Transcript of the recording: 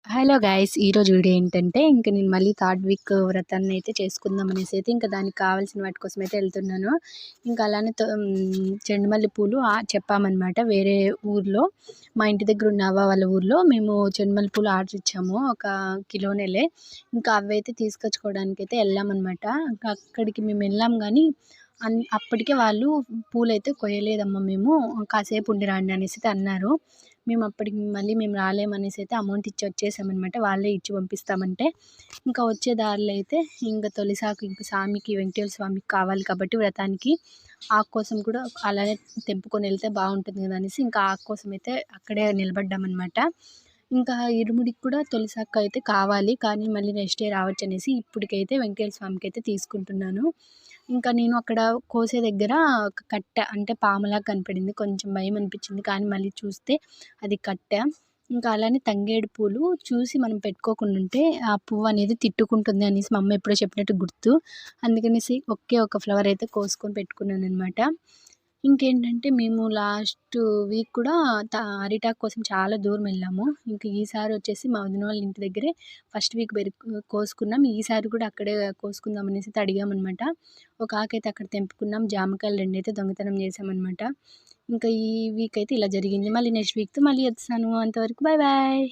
Hello guys! ఈరోజు video ఏంటంటే, ఇంక నేను మళ్ళీ థర్డ్ వీక్ వ్రతాన్ని అయితే చేసుకుందాం అనేసి అయితే ఇంకా దానికి కావాల్సిన వాటి కోసం అయితే వెళ్తున్నాను. ఇంకా అలానే చెండుమల్లి పూలు చెప్పామన్నమాట వేరే ఊర్లో. మా ఇంటి దగ్గర ఉన్న అవ్వ వాళ్ళ ఊర్లో మేము చెండుమల్లి పూలు ఆర్డర్ ఇచ్చాము. ఒక కిలోనేలే. ఇంకా అవైతే తీసుకొచ్చుకోవడానికైతే వెళ్ళామన్నమాట. ఇంకా అక్కడికి మేము వెళ్ళాం గానీ అప్పటికే వాళ్ళు పూలైతే కొయ్యలేదమ్మా మేము. కాసేపు ఉండి రండి అనేసి అయితే అన్నారు. మేము అప్పటికి మళ్ళీ మేము రాలేమనేసి అయితే అమౌంట్ ఇచ్చి వచ్చేసామనమాట. వాళ్ళే ఇచ్చి పంపిస్తామంటే. ఇంకా వచ్చే దారిలో అయితే ఇంక తొలిసాకు ఇంక స్వామికి వెంకటేశ్వర స్వామికి కావాలి కాబట్టి వ్రతానికి ఆకు కోసం కూడా అలానే తెంపుకొని వెళ్తే బాగుంటుంది కదా అనేసి ఇంకా ఆకు కోసం అయితే అక్కడే నిలబడ్డామన్నమాట. ఇంకా ఇరుముడికి కూడా తొలిసాకు అయితే కావాలి. కానీ మళ్ళీ నెక్స్ట్ డే రావచ్చు అనేసి ఇప్పటికైతే వెంకటేశ్వర స్వామికి అయితే తీసుకుంటున్నాను. ఇంకా నేను అక్కడ కోసే దగ్గర ఒక కట్టె అంటే పాములాగా కనపడింది. కొంచెం భయం అనిపించింది. కానీ మళ్ళీ చూస్తే అది కట్టె. ఇంకా అలానే తంగేడు పూలు చూసి మనం పెట్టుకోకుండా ఉంటే ఆ పువ్వు అనేది తిట్టుకుంటుంది అనేసి మా అమ్మ ఎప్పుడో చెప్పినట్టు గుర్తు. అందుకనేసి ఒకే ఒక ఫ్లవర్ అయితే కోసుకొని పెట్టుకున్నాననమాట. ఇంకేంటంటే మేము లాస్ట్ వీక్ కూడా అరిటాకు కోసం చాలా దూరం వెళ్ళాము. ఇంక ఈసారి వచ్చేసి మా వదిన వాళ్ళ ఇంటి దగ్గరే ఫస్ట్ వీక్ కోసుకున్నాం. ఈసారి కూడా అక్కడే కోసుకుందాం అనేసి అయితే అడిగామనమాట. ఒక ఆకైతే అక్కడ తెంపుకున్నాం. జామకాయలు 2 అయితే దొంగతనం చేశామనమాట. ఇంకా ఈ వీక్ అయితే ఇలా జరిగింది. మళ్ళీ నెక్స్ట్ వీక్‌తో మళ్ళీ వచ్చేసాను. అంతవరకు బాయ్ బాయ్.